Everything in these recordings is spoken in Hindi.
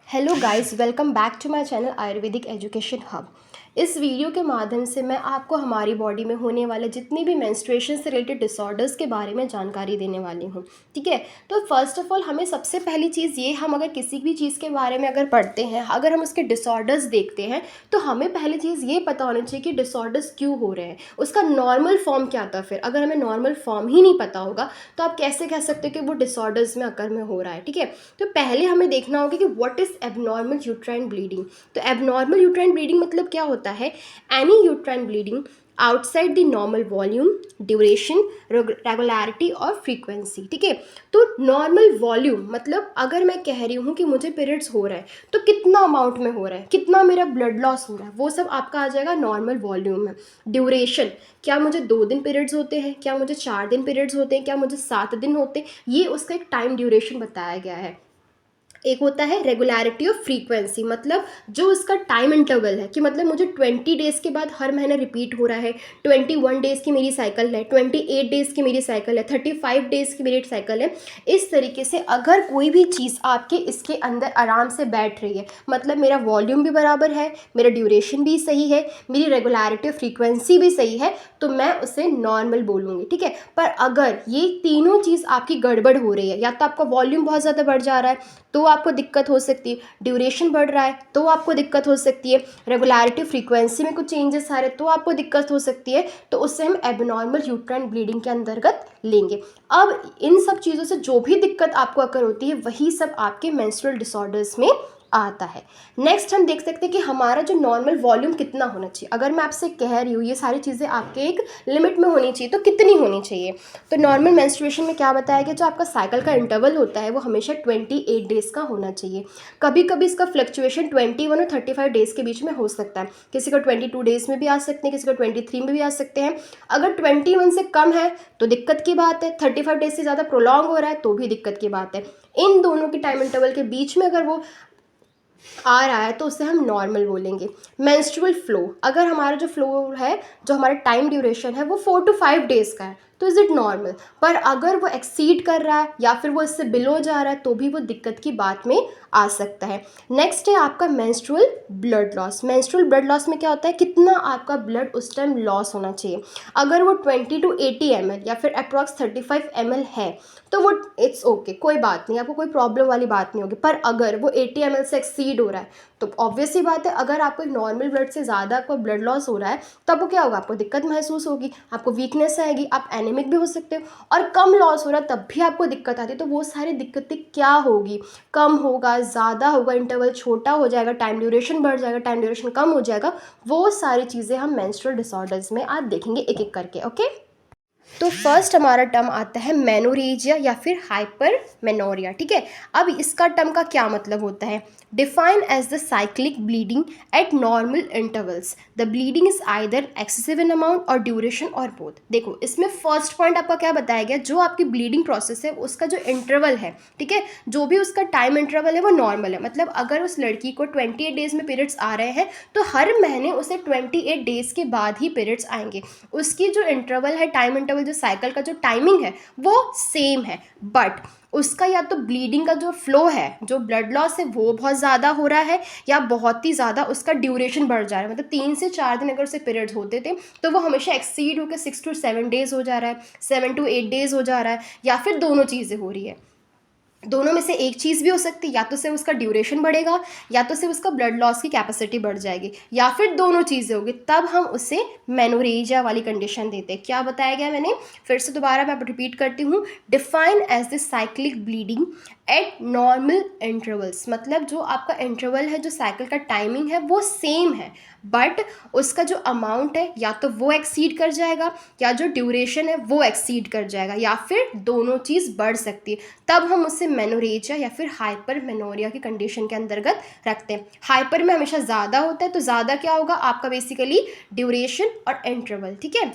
Hello guys, welcome back to my channel Ayurvedic education hub. इस वीडियो के माध्यम से मैं आपको हमारी बॉडी में होने वाले जितने भी मेंस्ट्रुएशन से रिलेटेड डिसऑर्डर्स के बारे में जानकारी देने वाली हूँ। ठीक है, तो फर्स्ट ऑफ ऑल हमें सबसे पहली चीज़ ये, हम अगर किसी भी चीज़ के बारे में अगर पढ़ते हैं, अगर हम उसके डिसऑर्डर्स देखते हैं तो हमें पहली चीज़ ये पता होनी चाहिए कि डिसऑर्डर्स क्यों हो रहे हैं, उसका नॉर्मल फॉर्म क्या था। फिर अगर हमें नॉर्मल फॉर्म ही नहीं पता होगा तो आप कैसे कह सकते हो कि वो डिसऑर्डर्स में अकर में हो रहा है। ठीक है, तो पहले हमें देखना होगा कि what is abnormal uterine bleeding. तो एबनॉर्मल यूट्राइन ब्लीडिंग मतलब क्या होता है? Any uterine bleeding outside the normal volume, duration, regularity और फ्रीक्वेंसी। ठीक है, तो नॉर्मल वॉल्यूम मतलब अगर मैं कह रही हूँ कि मुझे पीरियड्स हो रहा है तो कितना अमाउंट में हो रहा है, कितना मेरा ब्लड लॉस हो रहा है, वो सब आपका आ जाएगा नॉर्मल वॉल्यूम में। ड्यूरेशन, क्या मुझे 2 दिन पीरियड्स होते हैं, क्या मुझे 4 दिन पीरियड्स होते हैं, क्या मुझे 7 दिन होते हैं, ये उसका एक टाइम ड्यूरेशन बताया गया है। एक होता है रेगुलरिटी ऑफ फ्रीक्वेंसी, मतलब जो उसका टाइम इंटरवल है कि मतलब मुझे 20 डेज़ के बाद हर महीने रिपीट हो रहा है, 21 डेज़ की मेरी साइकिल है, 28 डेज़ की मेरी साइकिल है, 35 डेज़ की मेरी साइकिल है। इस तरीके से अगर कोई भी चीज़ आपके इसके अंदर आराम से बैठ रही है, मतलब मेरा वॉल्यूम भी बराबर है, मेरा ड्यूरेशन भी सही है, मेरी रेगुलरिटी ऑफ फ्रीक्वेंसी भी सही है, तो मैं उसे नॉर्मल बोलूँगी। ठीक है, पर अगर ये तीनों चीज़ आपकी गड़बड़ हो रही है, या तो आपका वॉल्यूम बहुत ज़्यादा बढ़ जा रहा है तो आपको दिक्कत हो सकती है, ड्यूरेशन बढ़ रहा है तो आपको दिक्कत हो सकती है, रेगुलरिटी फ्रीक्वेंसी में कुछ चेंजेस आ रहे तो आपको दिक्कत हो सकती है, तो उससे हम एबनॉर्मल यूट्राइन ब्लीडिंग के अंतर्गत लेंगे। अब इन सब चीज़ों से जो भी दिक्कत आपको अगर होती है वही सब आपके मेंस्ट्रुअल डिसऑर्डर्स में आता है। नेक्स्ट हम देख सकते हैं कि हमारा जो नॉर्मल वॉल्यूम कितना होना चाहिए। अगर मैं आपसे कह रही हूँ ये सारी चीज़ें आपके एक लिमिट में होनी चाहिए, तो कितनी होनी चाहिए? तो नॉर्मल मेंस्ट्रुएशन में क्या बताया गया, जो आपका साइकिल का इंटरवल होता है वो हमेशा 28 डेज़ का होना चाहिए। कभी कभी इसका फ्लक्चुएशन 21 और 35 डेज़ के बीच में हो सकता है, किसी को 22 डेज़ में भी आ सकते हैं, किसी को 23 में भी आ सकते हैं। अगर 21 से कम है तो दिक्कत की बात है, 35 डेज से ज़्यादा प्रोलॉन्ग हो रहा है तो भी दिक्कत की बात है। इन दोनों के टाइम इंटरवल के बीच में अगर वो आ रहा है तो उसे हम नॉर्मल बोलेंगे। मेंस्ट्रुअल फ्लो, अगर हमारा जो फ्लो है, जो हमारा टाइम ड्यूरेशन है वो 4 to 5 डेज़ का है तो इज़ इट नॉर्मल। पर अगर वो एक्सीड कर रहा है या फिर वो इससे बिलो जा रहा है तो भी वो दिक्कत की बात में आ सकता है। नेक्स्ट है आपका menstrual blood loss. Menstrual blood loss में क्या होता है, कितना आपका ब्लड उस टाइम लॉस होना चाहिए। अगर वो 20 to 80 ml या फिर अप्रॉक्स 35 ml है तो वो इट्स ओके, कोई बात नहीं, आपको कोई प्रॉब्लम वाली बात नहीं होगी। पर अगर वो 80 ml से एक्सीड हो रहा है तो ऑब्वियस सी बात है, अगर आपको नॉर्मल ब्लड से ज़्यादा आपको ब्लड लॉस हो रहा है तब वो क्या होगा, आपको दिक्कत महसूस होगी, आपको वीकनेस आएगी, आप एनीमिक भी हो सकते हो। और कम लॉस हो रहा है तब भी आपको दिक्कत आती है, तो वो सारी दिक्कतें क्या होगी, कम होगा, ज़्यादा होगा, इंटरवल छोटा हो जाएगा, टाइम ड्यूरेशन बढ़ जाएगा, टाइम ड्यूरेशन कम हो जाएगा, वो सारी चीज़ें हम मेंस्ट्रुअल डिसऑर्डर्स में आज देखेंगे एक एक करके। ओके, तो फर्स्ट हमारा टर्म आता है मेनोरेजिया या फिर हाइपर मेनोरिया। ठीक है, अब इसका टर्म का क्या मतलब होता है? Define as the cyclic bleeding at normal intervals, the bleeding is either excessive in amount और ड्यूरेशन और बोथ। देखो, इसमें फर्स्ट पॉइंट आपका क्या बताया गया, जो आपकी ब्लीडिंग प्रोसेस है उसका जो इंटरवल है, ठीक है, जो भी उसका टाइम इंटरवल है वो नॉर्मल है। मतलब अगर उस लड़की को 28 डेज में पीरियड्स आ रहे हैं तो हर महीने उसे 28 डेज के बाद ही पीरियड्स आएंगे। उसकी जो इंटरवल है, टाइम इंटरवल, जो साइकिल का जो टाइमिंग है वो सेम है, बट उसका या तो ब्लीडिंग का जो फ्लो है, जो ब्लड लॉस है वो बहुत ज़्यादा हो रहा है, या बहुत ही ज़्यादा उसका ड्यूरेशन बढ़ जा रहा है। मतलब 3 से 4 दिन अगर उसे पीरियड्स होते थे तो वो हमेशा एक्सीड होकर 6 to 7 डेज़ हो जा रहा है, 7 to 8 डेज़ हो जा रहा है, या फिर दोनों चीज़ें हो रही है। दोनों में से एक चीज़ भी हो सकती है, या तो से उसका ड्यूरेशन बढ़ेगा या तो से उसका ब्लड लॉस की कैपेसिटी बढ़ जाएगी, या फिर दोनों चीज़ें होगी, तब हम उसे मेनोरेजिया वाली कंडीशन देते हैं। क्या बताया गया मैंने, फिर से दोबारा मैं रिपीट करती हूँ। Define as the cyclic bleeding at normal intervals, मतलब जो आपका इंटरवल है, जो साइकिल का टाइमिंग है वो सेम है, बट उसका जो अमाउंट है या तो वो एक्सीड कर जाएगा, या जो ड्यूरेशन है वो एक्सीड कर जाएगा, या फिर दोनों चीज़ बढ़ सकती है, तब हम उससे मेनोरेजिया या फिर हाइपर मेनोरिया की कंडीशन के अंतर्गत रखते हैं। हाइपर में हमेशा ज़्यादा होता है, तो ज़्यादा क्या होगा आपका, बेसिकली ड्यूरेशन और इंटरवल। ठीक है,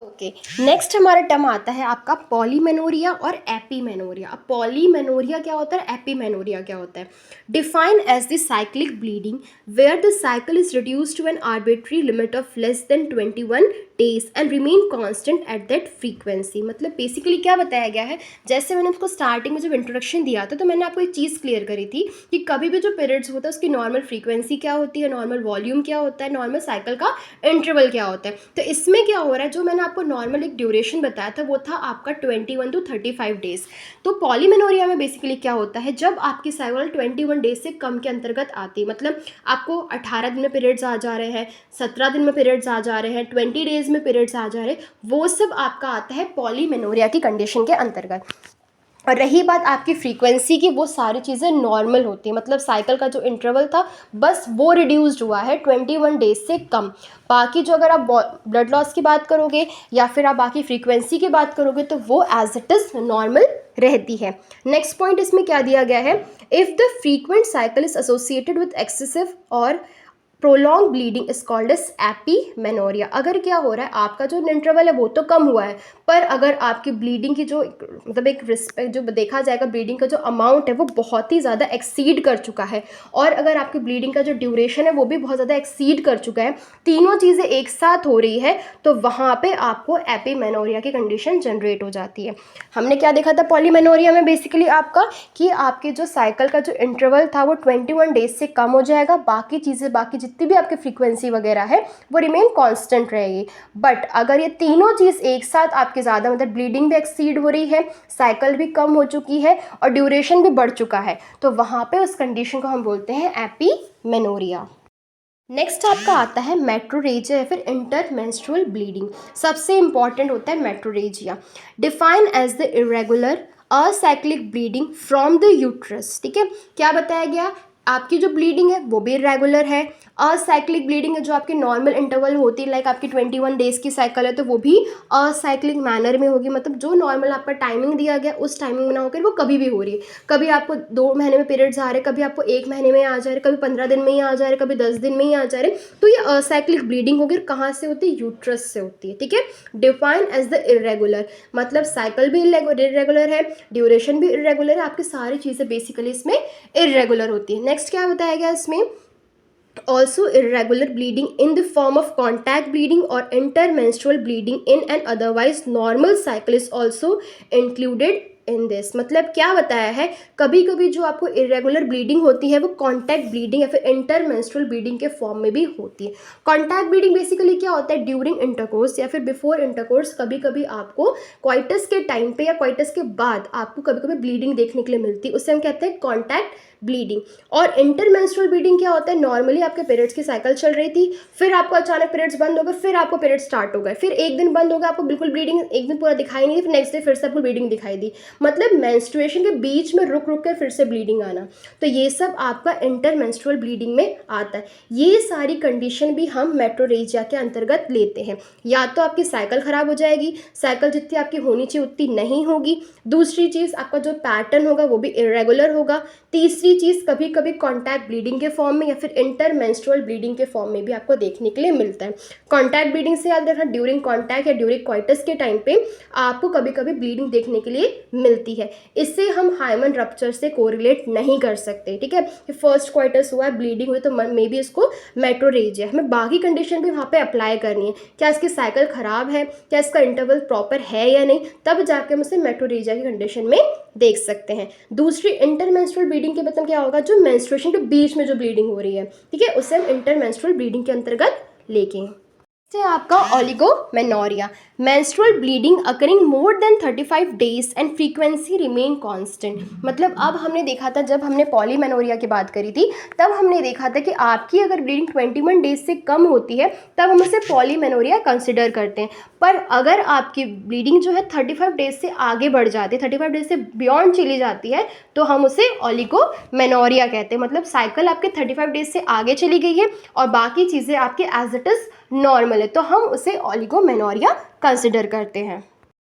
ओके, नेक्स्ट हमारा टर्म आता है आपका पॉलीमेनोरिया और एपीमेनोरिया। अब पॉलीमेनोरिया क्या होता है, एपीमेनोरिया क्या होता है? Define as the cyclic bleeding where the cycle is reduced to an arbitrary limit of less than 21 days and remain constant at that frequency. मतलब बेसिकली क्या बताया गया है, जैसे मैंने उसको स्टार्टिंग में जब इंट्रोडक्शन दिया था तो मैंने आपको एक चीज़ क्लियर करी थी कि कभी भी जो पीरियड्स होता है उसकी नॉर्मल फ्रीक्वेंसी क्या होती है, नॉर्मल वॉल्यूम क्या होता है, नॉर्मल साइकिल का इंटरवल क्या होता है। तो इसमें क्या हो रहा है, जो मैंने आपको नॉर्मल एक ड्यूरेशन बताया था वो था आपका 21 to 35 डेज। तो पॉलीमेनोरिया में बेसिकली क्या होता है, जब आपकी साइकिल 21 डेज से कम के अंतर्गत आती है, मतलब आपको 18 दिन में पीरियड्स आ जा रहे हैं, 17 दिन में पीरियड्स आ जा रहे हैं, 20 डेज में पीरियड्स आ जा रहे हैं, वो सब आपका आता है पॉलीमेनोरिया की कंडीशन के अंतर्गत। और रही बात आपकी फ्रीक्वेंसी की, वो सारी चीज़ें नॉर्मल होती है, मतलब साइकिल का जो इंटरवल था बस वो रिड्यूस्ड हुआ है 21 डेज से कम। बाकी जो अगर आप ब्लड लॉस की बात करोगे या फिर आप बाकी फ्रीक्वेंसी की बात करोगे तो वो एज इट इज़ नॉर्मल रहती है। नेक्स्ट पॉइंट इसमें क्या दिया गया है, if the frequent cycle is associated with excessive और prolong bleeding is called as epimenorrhea. अगर क्या हो रहा है, आपका जो इंटरवल है वो तो कम हुआ है, पर अगर आपकी ब्लीडिंग की जो मतलब एक रिस्पेक्ट जो देखा जाएगा, ब्लीडिंग का जो अमाउंट है वो बहुत ही ज़्यादा एक्सीड कर चुका है, और अगर आपकी ब्लीडिंग का जो ड्यूरेशन है वो भी बहुत ज़्यादा एक्सीड कर चुका है, तीनों चीज़ें एक साथ हो रही है, तो वहाँ पे आपको एपीमेनोरिया की कंडीशन जनरेट हो जाती है। हमने क्या देखा था पॉलीमेनोरिया में, बेसिकली आपका कि आपके जो साइकिल का जो इंटरवल था वो 21 डेज से कम हो जाएगा, बाकी चीज़ें बाकी जितनी भी आपकी फ्रीक्वेंसी वगैरह है वो रिमेन कांस्टेंट रहेगी। बट अगर ये तीनों चीज़ एक साथ आपके ज़्यादा, मतलब ब्लीडिंग भी एक्सीड हो रही है, साइकिल भी कम हो चुकी है और ड्यूरेशन भी बढ़ चुका है, तो वहाँ पे उस कंडीशन को हम बोलते हैं एपीमेनोरिया। नेक्स्ट आपका आता है मेट्रोरेजिया या फिर इंटरमेंस्ट्रुअल ब्लीडिंग। सबसे इंपॉर्टेंट होता है metrorrhagia, define as the irregular acyclic bleeding from the uterus. ठीक है, क्या बताया गया, आपकी जो ब्लीडिंग है वो भी इरेगुलर है, असाइक्लिक ब्लीडिंग है जो आपकी नॉर्मल इंटरवल होती है, लाइक आपकी 21 डेज की साइकिल है तो वो भी असाइक्लिक मैनर में होगी, मतलब जो नॉर्मल आपका टाइमिंग दिया गया उस टाइमिंग में ना होकर वो कभी भी हो रही है। कभी आपको 2 महीने में पीरियड्स आ रहे, कभी आपको 1 महीने में आ जा रहे, कभी 15 दिन में ही आ जा रहे, कभी 10 दिन में ही आ जा रहे, तो ये असाइक्लिक ब्लीडिंग होगी। कहाँ से होती है, यूट्रस से होती है। ठीक है, डिफाइन एज द इरेगुलर, मतलब साइकिल भी इरेगुलर है, ड्यूरेशन भी इरेगुलर है, आपकी सारी चीज़ें बेसिकली इसमें इरेगुलर होती है। नेक्स्ट क्या बताया गया इसमें, also irregular bleeding in the form of contact bleeding or intermenstrual bleeding in an otherwise normal cycle is also included in this. मतलब क्या बताया है, कभी कभी जो आपको इरेगुलर ब्लीडिंग होती है वो कॉन्टैक्ट ब्लीडिंग या फिर इंटरमेंस्ट्रुअल ब्लीडिंग के फॉर्म में भी होती है। कॉन्टैक्ट ब्लीडिंग बेसिकली क्या होता है, ड्यूरिंग इंटरकोर्स या फिर बिफोर इंटरकोर्स, कभी कभी आपको क्वाइटस के टाइम पे या क्वाइटस के बाद आपको कभी कभी ब्लीडिंग देखने के लिए मिलती है, उससे हम कहते हैं कॉन्टैक्ट ब्लीडिंग। और इंटरमेंस्ट्रुअल ब्लीडिंग क्या होता है, नॉर्मली आपके पीरियड्स की साइकिल चल रही थी, फिर आपको अचानक पीरियड्स बंद हो गए, फिर आपको पीरियड्स स्टार्ट हो गए, फिर एक दिन बंद हो गया, आपको बिल्कुल ब्लीडिंग एक दिन पूरा दिखाई नहीं दी, फिर नेक्स्ट डे फिर से आपको ब्लीडिंग दिखाई दी, मतलब मेंस्ट्रुएशन के बीच में रुक रुक कर फिर से ब्लीडिंग आना, तो ये सब आपका इंटरमेंस्ट्रुअल ब्लीडिंग में आता है। ये सारी कंडीशन भी हम मेट्रोरेजिया के अंतर्गत लेते हैं। या तो आपकी साइकिल खराब हो जाएगी, साइकिल जितनी आपकी होनी चाहिए उतनी नहीं होगी, दूसरी चीज़ आपका जो पैटर्न होगा वो भी इरेगुलर होगा, तीसरी चीज़ कभी कभी कॉन्टैक्ट ब्लीडिंग के फॉर्म में या फिर इंटरमेंस्ट्रुअल ब्लीडिंग के फॉर्म में भी आपको देखने के लिए मिलता है। कॉन्टैक्ट ब्लीडिंग से याद रखना, ड्यूरिंग कॉन्टैक्ट या ड्यूरिंग क्वाइटस के टाइम पे आपको कभी कभी ब्लीडिंग देखने के लिए मिलती है, इससे हम हाइमन रप्चर से कोरिलेट नहीं कर सकते। ठीक है, फर्स्ट क्वाइटस हुआ है, ब्लीडिंग हुई, तो मे बी इसको मेट्रोरेजिया, हमें बाकी कंडीशन भी वहाँ पे अप्लाई करनी है, क्या इसकी साइकिल खराब है, क्या इसका इंटरवल प्रॉपर है या नहीं, तब जाके हम उसे मेट्रोरेजिया की कंडीशन में देख सकते हैं। दूसरी इंटरमेंस्ट्रुअल ब्लीडिंग के मतलब क्या होगा, जो मेंस्ट्रुएशन के बीच में जो ब्लीडिंग हो रही है, ठीक है, उसे हम इंटरमेंस्ट्रुअल ब्लीडिंग के अंतर्गत लेके। से आपका oligomenorrhoea, menstrual bleeding occurring more than 35 days and frequency remain constant. मतलब अब हमने देखा था, जब हमने पॉलीमेनोरिया की बात करी थी तब हमने देखा था कि आपकी अगर ब्लीडिंग 21 डेज से कम होती है तब हम उसे पॉलीमेनोरिया कंसिडर करते हैं, पर अगर आपकी ब्लीडिंग जो है 35 डेज से आगे बढ़ जाती है, 35 डेज से बियॉन्ड चली जाती है, तो हम उसे ओलिगोमेनोरिया कहते हैं। मतलब साइकिल आपके 35 डेज से आगे चली गई है और बाकी चीज़ें आपके एज इट इज़ नॉर्मल है, तो हम उसे ओलिगोमेनोरिया कंसिडर करते हैं।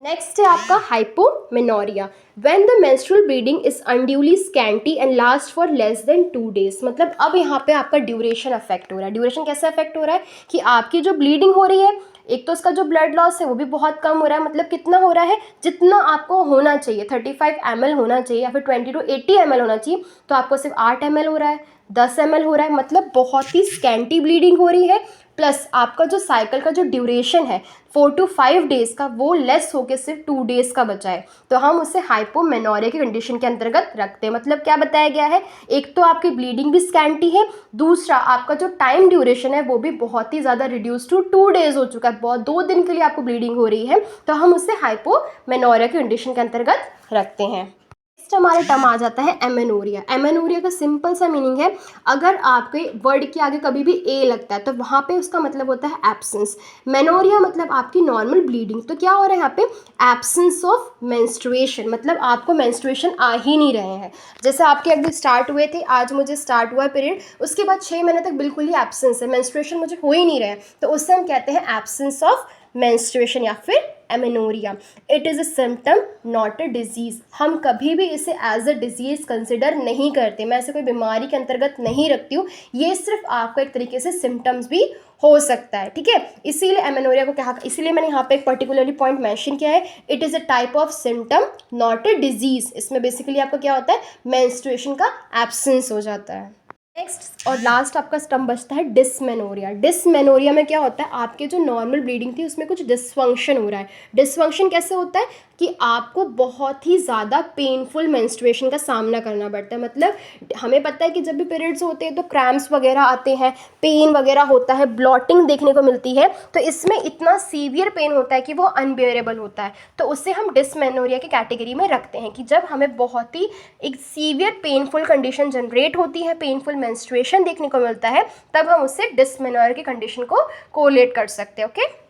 नेक्स्ट है आपका hypomenorrhea, when the menstrual bleeding is unduly scanty and last for less than 2 days. मतलब अब यहाँ पे आपका ड्यूरेशन अफेक्ट हो रहा है। ड्यूरेशन कैसे अफेक्ट हो रहा है कि आपकी जो ब्लीडिंग हो रही है, एक तो उसका जो ब्लड लॉस है वो भी बहुत कम हो रहा है, मतलब कितना हो रहा है, जितना आपको होना चाहिए 35 ml होना चाहिए या फिर 20 to 80 ml होना चाहिए, तो आपको सिर्फ 8 ml हो रहा है, 10 ml हो रहा है, मतलब बहुत ही स्कैंटी ब्लीडिंग हो रही है, प्लस आपका जो साइकिल का जो ड्यूरेशन है 4 to 5 डेज़ का, वो लेस होकर सिर्फ 2 डेज़ का बचा है, तो हम उसे हाइपोमेनोरिया की कंडीशन के अंतर्गत रखते हैं। मतलब क्या बताया गया है, एक तो आपकी ब्लीडिंग भी स्कैंटी है, दूसरा आपका जो टाइम ड्यूरेशन है वो भी बहुत ही ज़्यादा रिड्यूस टू 2 डेज़ हो चुका है, बहुत 2 दिन के लिए आपको ब्लीडिंग हो रही है, तो हम उसे हाइपोमेनोरिया की कंडीशन के अंतर्गत रखते हैं। नेक्स्ट हमारा टर्म आ जाता है एमेनोरिया। एमेनोरिया का सिंपल सा मीनिंग है, अगर आपके वर्ड के आगे कभी भी ए लगता है तो वहाँ पे उसका मतलब होता है एब्सेंस। मेनोरिया मतलब आपकी नॉर्मल ब्लीडिंग, तो क्या हो रहा है यहाँ पे, एब्सेंस ऑफ मेंस्ट्रुएशन, मतलब आपको मेंस्ट्रुएशन आ ही नहीं रहे हैं। जैसे आपके अभी स्टार्ट हुए थे, आज मुझे स्टार्ट हुआ पीरियड, उसके बाद 6 महीने तक बिल्कुल ही एब्सेंस है, मेंस्ट्रुएशन मुझे हो ही नहीं रहे हैं, तो उससे हम कहते हैं एब्सेंस ऑफ मेंस्ट्रुएशन या फिर amenorrhea. It is a symptom not a disease. हम कभी भी इसे एज अ डिजीज़ कंसिडर नहीं करते, मैं इसे कोई बीमारी के अंतर्गत नहीं रखती हूँ, ये सिर्फ आपको एक तरीके से सिम्टम्स भी हो सकता है, ठीक है। इसीलिए एमेनोरिया को क्या, इसीलिए मैंने यहाँ पे एक पर्टिकुलरली पॉइंट मेंशन किया है, it is a type of symptom not a disease. इसमें बेसिकली आपका क्या होता है, मेंस्ट्रुएशन का एब्सेंस हो जाता है। नेक्स्ट और लास्ट आपका स्टम्प बचता है डिसमेनोरिया। डिसमेनोरिया में क्या होता है, आपके जो नॉर्मल ब्लीडिंग थी उसमें कुछ डिसफंक्शन हो रहा है। डिसफंक्शन कैसे होता है कि आपको बहुत ही ज़्यादा पेनफुल मेंस्ट्रुएशन का सामना करना पड़ता है। मतलब हमें पता है कि जब भी पीरियड्स होते हैं तो क्रैम्प्स वगैरह आते हैं, पेन वगैरह होता है, ब्लॉटिंग देखने को मिलती है, तो इसमें इतना सीवियर पेन होता है कि वो अनबेरेबल होता है, तो उससे हम डिसमेनोरिया की कैटेगरी में रखते हैं कि जब हमें बहुत ही एक सीवियर पेनफुल कंडीशन जनरेट होती है, पेनफुल मेंस्ट्रुएशन देखने को मिलता है, तब हम उससे डिसमेनोरिया की कंडीशन को कोरिलेट कर सकते हैं। ओके,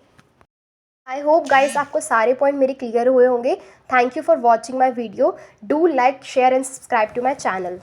आई होप गाइस आपको सारे पॉइंट मेरे क्लियर हुए होंगे। Thank you for watching my video. Do like, share and subscribe to my channel.